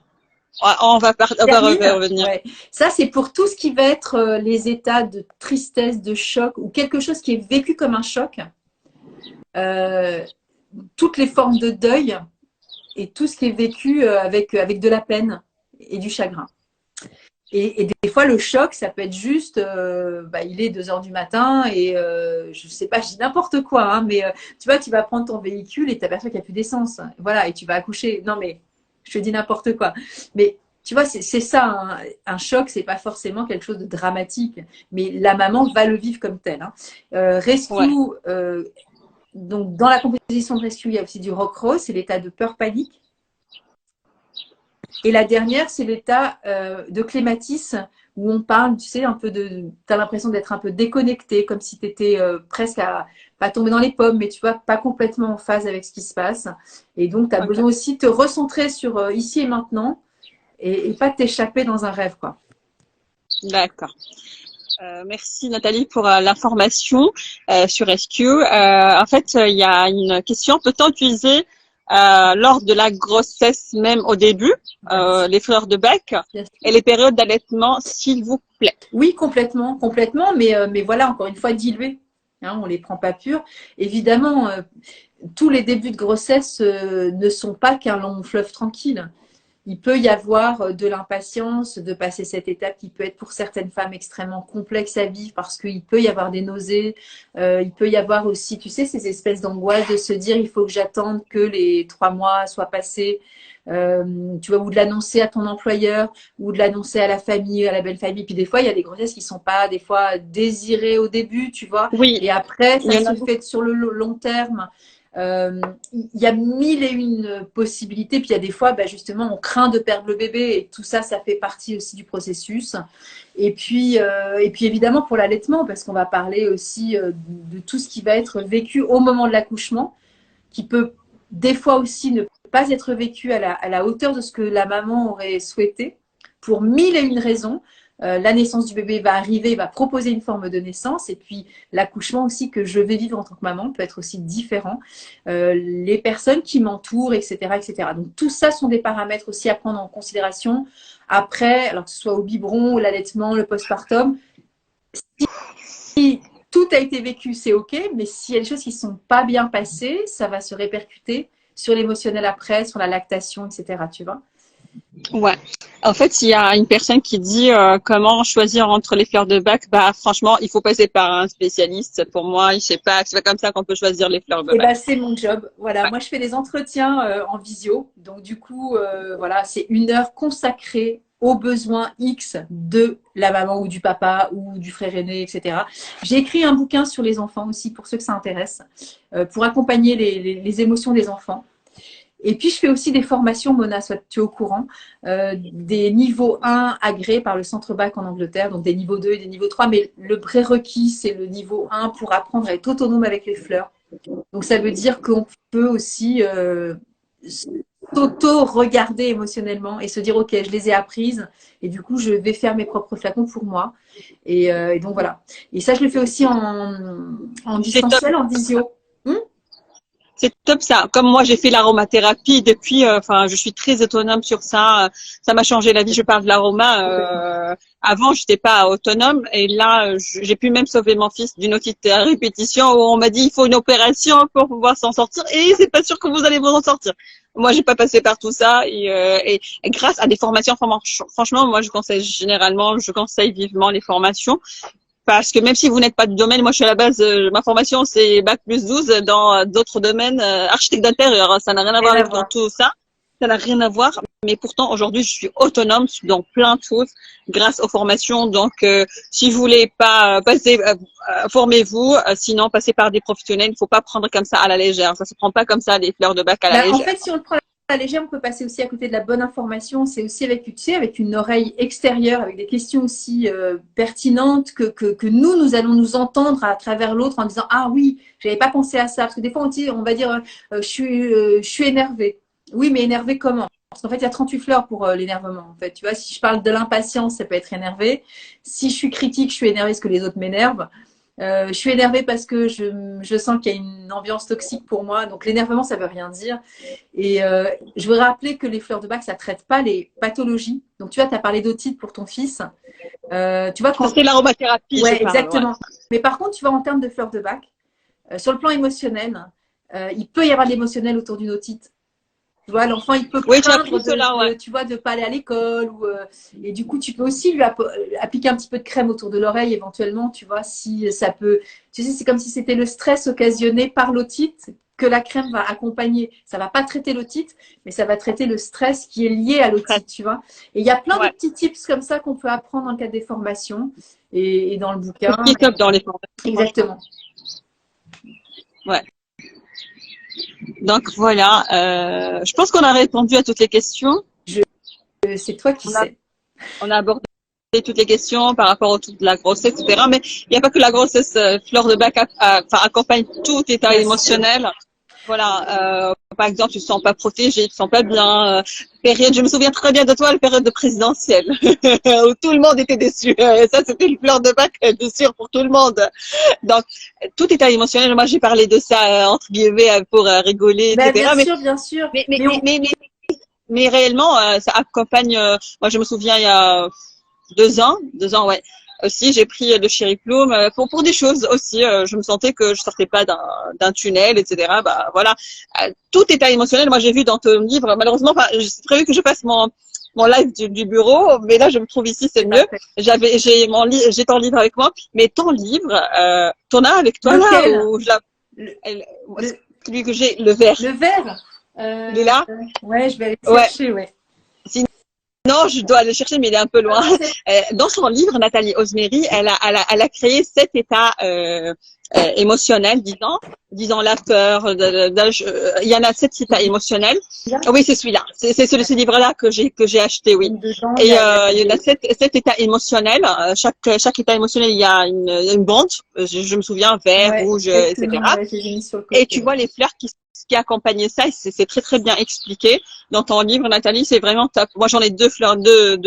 On va revenir. Ouais. Ça, c'est pour tout ce qui va être les états de tristesse, de choc ou quelque chose qui est vécu comme un choc. Toutes les formes de deuil et tout ce qui est vécu avec de la peine et du chagrin. Et des fois, le choc, ça peut être juste, il est 2 heures du matin et je sais pas, je dis n'importe quoi, hein, mais tu vois, tu vas prendre ton véhicule et tu t'aperçois qu'il n'y a plus d'essence. Voilà, et tu vas accoucher. Non, mais je te dis n'importe quoi. Mais tu vois, c'est ça, hein. Un choc, c'est pas forcément quelque chose de dramatique, mais la maman va le vivre comme tel. Hein. Rescue, ouais. Donc dans la composition de rescue, il y a aussi du rock-rose, c'est l'état de peur panique. Et la dernière, c'est l'état de clématis, où on parle, tu sais, un peu de… Tu as l'impression d'être un peu déconnecté, comme si tu étais presque à… pas tomber dans les pommes, mais tu vois, pas complètement en phase avec ce qui se passe. Et donc, tu as besoin aussi de te recentrer sur ici et maintenant, et pas t'échapper dans un rêve, quoi. D'accord. Merci Nathalie pour l'information sur Rescue. En fait, il y a une question. Peut-on utiliser lors de la grossesse, même au début, les fleurs de bac et les périodes d'allaitement, s'il vous plaît? Oui, complètement, mais voilà, encore une fois, dilué. Hein, on les prend pas purs. Évidemment, tous les débuts de grossesse ne sont pas qu'un long fleuve tranquille. Il peut y avoir de l'impatience de passer cette étape qui peut être pour certaines femmes extrêmement complexe à vivre parce qu'il peut y avoir des nausées. Il peut y avoir aussi, tu sais, ces espèces d'angoisse de se dire il faut que j'attende que les 3 mois soient passés. Tu vois, ou de l'annoncer à ton employeur, ou de l'annoncer à la famille, à la belle famille. Puis des fois, il y a des grossesses qui sont pas des fois désirées au début, tu vois. Oui. Et après, ça se fait sur le long terme. Il y a 1001 possibilités, puis il y a des fois, justement, on craint de perdre le bébé, et tout ça, ça fait partie aussi du processus. Et puis évidemment, pour l'allaitement, parce qu'on va parler aussi de tout ce qui va être vécu au moment de l'accouchement, qui peut des fois aussi ne pas être vécu à la hauteur de ce que la maman aurait souhaité, pour 1001 raisons. La naissance du bébé va arriver, va proposer une forme de naissance, et puis l'accouchement aussi que je vais vivre en tant que maman peut être aussi différent. Les personnes qui m'entourent, etc., etc. Donc tout ça sont des paramètres aussi à prendre en considération. Après, alors que ce soit au biberon, l'allaitement, le postpartum, si tout a été vécu, c'est ok, mais s'il y a des choses qui ne sont pas bien passées, ça va se répercuter sur l'émotionnel après, sur la lactation, etc. Tu vois. Ouais. En fait, il y a une personne qui dit comment choisir entre les fleurs de bac. Bah, franchement, il faut passer par un spécialiste. Pour moi, je sais pas, c'est pas comme ça qu'on peut choisir les fleurs de Et bac. ben c'est mon job. Voilà, Ouais. moi je fais des entretiens en visio. Donc du coup, voilà, c'est 1 heure consacrée aux besoins X de la maman ou du papa ou du frère aîné, etc. J'ai écrit un bouquin sur les enfants aussi pour ceux que ça intéresse, pour accompagner les émotions des enfants. Et puis, je fais aussi des formations, Mona, soit tu es au courant, des niveaux 1 agréés par le centre bac en Angleterre, donc des niveaux 2 et des niveaux 3. Mais le prérequis, c'est le niveau 1 pour apprendre à être autonome avec les fleurs. Donc, ça veut dire qu'on peut aussi s'auto-regarder émotionnellement et se dire, OK, je les ai apprises et du coup, je vais faire mes propres flacons pour moi. Et donc, voilà. Et ça, je le fais aussi en C'est top. distanciel, en visio. C'est top ça. Comme moi, j'ai fait l'aromathérapie depuis, enfin, je suis très autonome sur ça. Ça m'a changé la vie. Je parle de l'aroma. Avant, j'étais pas autonome et là, j'ai pu même sauver mon fils d'une otite à répétition où on m'a dit il faut une opération pour pouvoir s'en sortir et c'est pas sûr que vous allez vous en sortir. Moi, j'ai pas passé par tout ça et grâce à des formations, franchement, moi, je conseille vivement les formations. Parce que même si vous n'êtes pas du domaine, moi je suis à la base, ma formation c'est Bac plus 12 dans d'autres domaines, architecte d'intérieur, ça n'a rien à voir Rien à avec voir. tout ça, ça n'a rien à voir, mais pourtant aujourd'hui je suis autonome dans plein de choses grâce aux formations, donc si vous voulez pas passer, formez-vous, sinon passez par des professionnels, il faut pas prendre comme ça à la légère, ça se prend pas comme ça des fleurs de bac à la Bah, en légère. fait, si on le prend à la légère, on peut passer aussi à côté de la bonne information. C'est aussi avec, tu sais, avec une oreille extérieure, avec des questions aussi pertinentes que nous allons nous entendre à travers l'autre en disant ah oui, j'avais pas pensé à ça. Parce que des fois, on va dire je suis énervé. Oui, mais énervé comment? Parce qu'en fait, il y a 38 fleurs pour l'énervement. En fait, tu vois, si je parle de l'impatience, ça peut être énervé. Si je suis critique, je suis énervé parce que les autres m'énervent. Je suis énervée parce que je sens qu'il y a une ambiance toxique pour moi. Donc l'énervement, ça veut rien dire. Et je veux rappeler que les fleurs de bac, ça ne traite pas les pathologies. Donc tu vois, tu as parlé d'otite pour ton fils. Tu vois, Ça quand... c'est l'aromathérapie, je Ouais, parle, ouais. exactement. Mais par contre, tu vois, en termes de fleurs de bac, sur le plan émotionnel, il peut y avoir de l'émotionnel autour d'une otite. Tu vois, l'enfant, il peut Oui, j'ai appris craindre cela, ouais. tu vois, de pas aller à l'école. Et du coup, tu peux aussi lui appliquer un petit peu de crème autour de l'oreille, éventuellement, tu vois, si ça peut. Tu sais, c'est comme si c'était le stress occasionné par l'otite que la crème va accompagner. Ça va pas traiter l'otite, mais ça va traiter le stress qui est lié à l'otite, tu vois. Et il y a plein de Ouais. petits tips comme ça qu'on peut apprendre dans le cadre des formations et dans le C'est ce qui bouquin. est top dans les formations, franchement. Exactement. Ouais. Donc voilà, je pense qu'on a répondu à toutes les questions. C'est toi qui On a, sais. on a abordé toutes les questions par rapport au tout de la grossesse, etc. Mais il n'y a pas que la grossesse. Fleur de bac enfin, accompagne tout état Bien sûr. émotionnel. Voilà, par exemple, tu te sens pas protégé, tu te sens pas bien. Période, je me souviens très bien de toi, la période de présidentielle, où tout le monde était déçu. Ça, c'était une fleur de bac, bien sûr, pour tout le monde. Donc, tout état émotionnel, moi, j'ai parlé de ça, entre guillemets, pour rigoler, Ben, bien etc. sûr, bien sûr. Mais, mais, Mais mais, on, mais, mais, mais réellement, ça accompagne. Moi, je me souviens, il y a 2 ans, 2 ans, ouais. Aussi, j'ai pris le Cherry Plum pour des choses aussi. Je me sentais que je sortais pas d'un tunnel, etc. Bah voilà, tout état émotionnel. Moi, j'ai vu dans ton livre. Malheureusement, enfin, c'est prévu que je fasse mon live du bureau, mais là, je me trouve ici, c'est c'est mieux. parfait. J'ai ton livre avec moi, mais ton livre, t'en as avec toi là Lequel? ou je la, Le, le, celui que j'ai, le vert, le vert? il est là. Ouais, je vais aller Ouais. chercher, ouais. Non, je dois aller chercher, mais il est un peu Ah loin. non, c'est Dans son livre, Nathalie Osmery, elle a créé 7 états émotionnels, disons la peur. Il y en a 7 états émotionnels. bien. Ah oui, c'est celui-là. C'est ce livre-là que j'ai acheté, oui. Donc, dedans, Et il y a il y en a des... sept états émotionnels. Chaque état émotionnel, il y a une bande. Je me souviens, vert, Ouais, rouge, exactement, etc. ouais, je les ai mis sur le Et côté. tu Ouais. vois les fleurs qui accompagnaient ça, et c'est très très bien expliqué dans ton livre, Nathalie, c'est vraiment top. Moi, j'en ai deux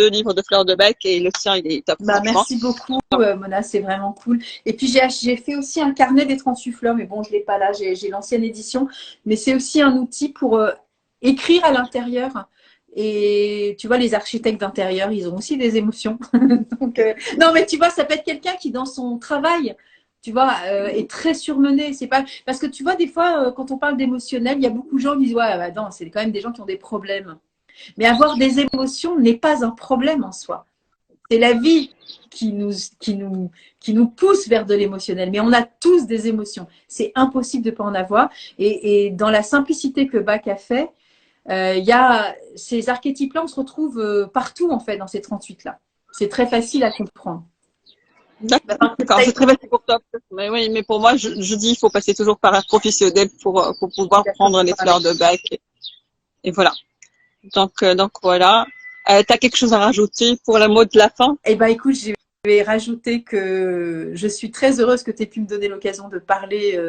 livres de fleurs de bac et le tien, il est top, Bah, franchement. merci beaucoup, Mona, c'est vraiment cool. Et puis, j'ai fait aussi un carnet des 38 fleurs, mais bon, je ne l'ai pas là, j'ai l'ancienne édition. Mais c'est aussi un outil pour écrire à l'intérieur. Et tu vois, les architectes d'intérieur, ils ont aussi des émotions. Donc, non, mais tu vois, ça peut être quelqu'un qui, dans son travail, tu vois, est très surmené. C'est pas parce que tu vois, des fois, quand on parle d'émotionnel, il y a beaucoup de gens qui disent ouais, bah non, c'est quand même des gens qui ont des problèmes. Mais avoir des émotions n'est pas un problème en soi. C'est la vie qui nous pousse vers de l'émotionnel. Mais on a tous des émotions. C'est impossible de ne pas en avoir. Et dans la simplicité que Bach a fait, il y a ces archétypes-là, on se retrouve partout en fait dans ces 38-là. C'est très facile à comprendre. D'accord, c'est très facile pour toi. Mais oui, mais pour moi, je dis, il faut passer toujours par un professionnel pour pouvoir prendre les fleurs de Bach. Et voilà. Donc voilà. T'as quelque chose à rajouter pour le mot de la fin? Eh ben, écoute, je vais rajouter que je suis très heureuse que tu aies pu me donner l'occasion de parler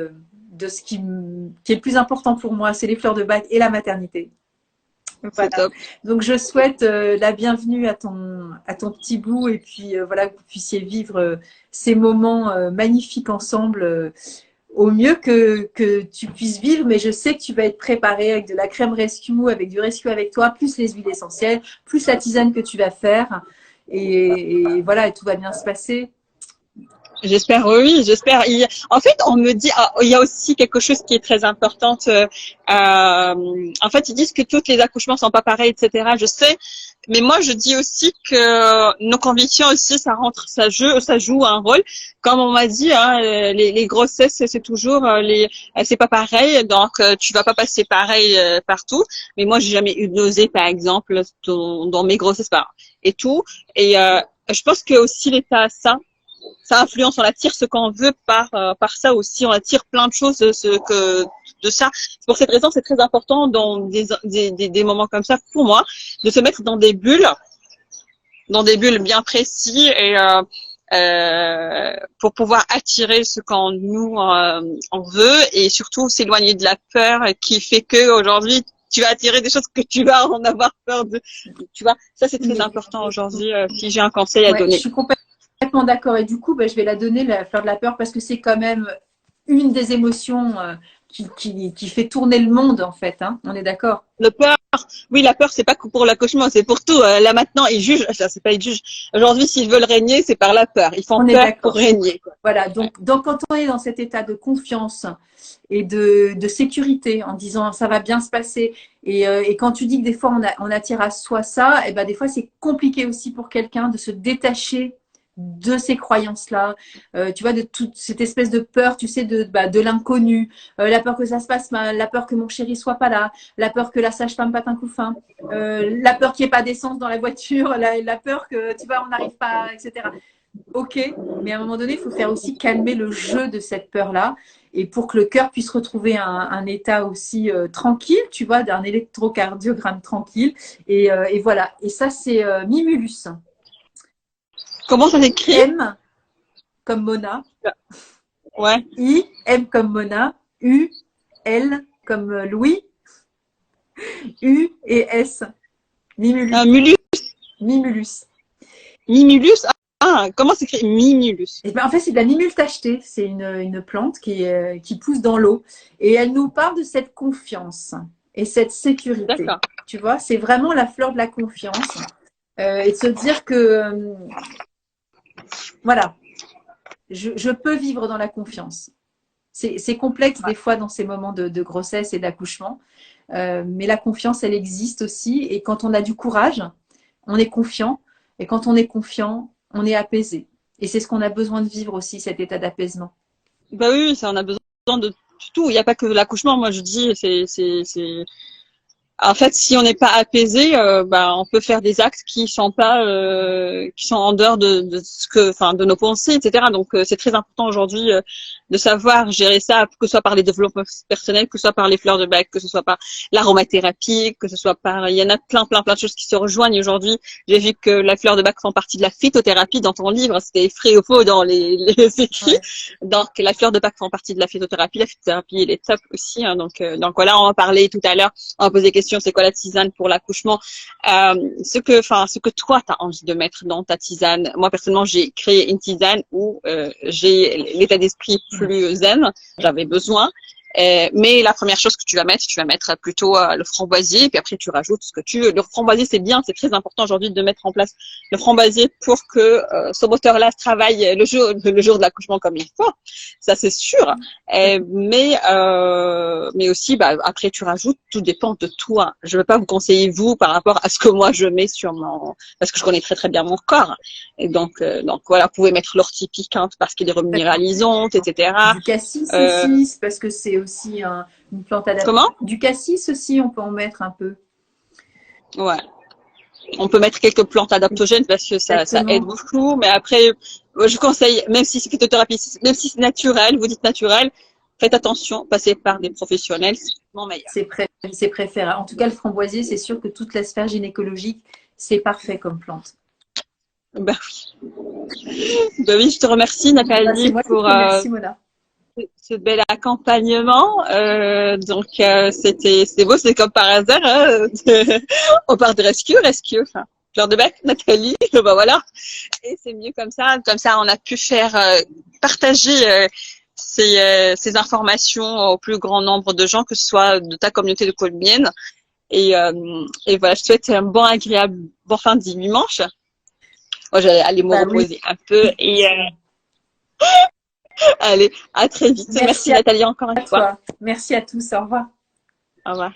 de ce qui est le plus important pour moi, c'est les fleurs de Bach et la maternité. Voilà. Top. Donc, je souhaite la bienvenue à ton petit bout et puis voilà, que vous puissiez vivre ces moments magnifiques ensemble au mieux que tu puisses vivre. Mais je sais que tu vas être préparé avec de la crème rescue, avec du rescue avec toi, plus les huiles essentielles, plus la tisane que tu vas faire. Et voilà, et tout va bien se passer. J'espère, oui, j'espère. En fait, on me dit, il y a aussi quelque chose qui est très important. En fait, ils disent que tous les accouchements sont pas pareils, etc. Je sais, mais moi, je dis aussi que nos convictions aussi, ça joue un rôle. Comme on m'a dit, hein, les grossesses, c'est toujours c'est pas pareil, donc tu vas pas passer pareil partout. Mais moi, j'ai jamais eu de nausée, par exemple, dans mes grossesses, et tout. Et je pense que aussi l'état sain, ça influence, on attire ce qu'on veut par ça aussi, on attire plein de choses de ça. Pour cette raison, c'est très important dans des moments comme ça, pour moi, de se mettre dans des bulles bien précis et pour pouvoir attirer ce qu'on nous on veut et surtout s'éloigner de la peur qui fait que aujourd'hui tu vas attirer des choses que tu vas en avoir peur de. Tu vois, ça c'est très important aujourd'hui. Si j'ai un conseil à donner. Je suis complètement d'accord. Et du coup, je vais la donner, la fleur de la peur, parce que c'est quand même une des émotions qui fait tourner le monde, en fait. Hein. On est d'accord? La peur, c'est pas que pour l'accouchement, c'est pour tout. Là maintenant, ils jugent. C'est pas ils jugent. Aujourd'hui, s'ils veulent régner, c'est par la peur. Ils font peur pour régner. Quoi. Voilà. Donc, quand on est dans cet état de confiance et de sécurité, en disant ça va bien se passer, et quand tu dis que des fois on attire à soi ça, et ben des fois c'est compliqué aussi pour quelqu'un de se détacher de ces croyances-là, tu vois, de toute cette espèce de peur, tu sais, de l'inconnu, la peur que ça se passe mal, la peur que mon chéri soit pas là, la peur que la sage-femme pâte un coup fin, la peur qu'il n'y ait pas d'essence dans la voiture, la peur que, tu vois, on n'arrive pas, etc. Ok, mais à un moment donné, il faut faire aussi calmer le jeu de cette peur-là, et pour que le cœur puisse retrouver un état aussi tranquille, tu vois, d'un électrocardiogramme tranquille, et voilà. Et ça, c'est Mimulus. Comment ça s'écrit? M comme Mona. Ouais. I, M comme Mona. U, L comme Louis. U et S. Mimulus. Mulus. Mimulus. Mimulus. Ah, comment s'écrit Mimulus? Et ben, en fait, c'est de la mimule tachetée. C'est une plante qui pousse dans l'eau. Et elle nous parle de cette confiance et cette sécurité. D'accord. Tu vois, c'est vraiment la fleur de la confiance. Et de se dire que voilà, je peux vivre dans la confiance. C'est complexe des fois dans ces moments de grossesse et d'accouchement, mais la confiance, elle existe aussi. Et quand on a du courage, on est confiant. Et quand on est confiant, on est apaisé. Et c'est ce qu'on a besoin de vivre aussi, cet état d'apaisement. Bah oui, ça, on a besoin de tout. Il n'y a pas que l'accouchement. Moi, je dis, en fait, si on n'est pas apaisé, on peut faire des actes qui sont pas, qui sont en dehors de ce que, enfin, de nos pensées, etc. Donc, c'est très important aujourd'hui de savoir gérer ça, que ce soit par les développements personnels, que ce soit par les fleurs de Bach, que ce soit par l'aromathérapie, que ce soit par, il y en a plein de choses qui se rejoignent aujourd'hui. J'ai vu que la fleur de Bach font partie de la phytothérapie dans ton livre, c'était vrai ou faux dans les écrits. Ouais. Donc, la fleur de Bach font partie de la phytothérapie. La phytothérapie, elle est top aussi. Hein, donc voilà, on va parler tout à l'heure, on va poser des questions. C'est quoi la tisane pour l'accouchement? Ce que toi t'as envie de mettre dans ta tisane. Moi personnellement, j'ai créé une tisane où j'ai l'état d'esprit plus zen. J'avais besoin. Mais la première chose que tu vas mettre plutôt le framboisier, et puis après tu rajoutes ce que tu veux. Le framboisier, c'est bien, c'est très important aujourd'hui de mettre en place le framboisier pour que ce moteur-là travaille le jour de l'accouchement comme il faut. Ça, c'est sûr. Mais aussi, bah, après tu rajoutes, tout dépend de toi. Je ne veux pas vous conseiller vous par rapport à ce que moi je mets sur mon, parce que je connais très très bien mon corps. Et donc voilà, vous pouvez mettre l'ortie piquante parce qu'il est reminéralisante, etc. Du cassis aussi, parce que c'est aussi une plante adaptée. Comment? Du cassis aussi, on peut en mettre un peu. Ouais. On peut mettre quelques plantes adaptogènes parce que ça aide beaucoup. Mais après, je conseille, même si c'est phytothérapie, même si c'est naturel, vous dites naturel, faites attention, passez par des professionnels, c'est vraiment meilleur. C'est préférable. En tout cas, le framboisier, c'est sûr que toute la sphère gynécologique, c'est parfait comme plante. Ben oui. Ben oui, je te remercie Nathalie pour ce bel accompagnement. C'était beau, c'est comme par hasard. Hein. On part de rescue, enfin, fleur de bec, Nathalie. Ben voilà. Et c'est mieux comme ça. Comme ça, on a pu faire partager ces informations au plus grand nombre de gens, que ce soit de ta communauté de colombienne. Et voilà, je te souhaite un bon, agréable, bon fin de dimanche. Moi, j'allais aller me reposer un peu et allez, à très vite. Merci Nathalie encore une fois. Merci à tous. Au revoir. Au revoir.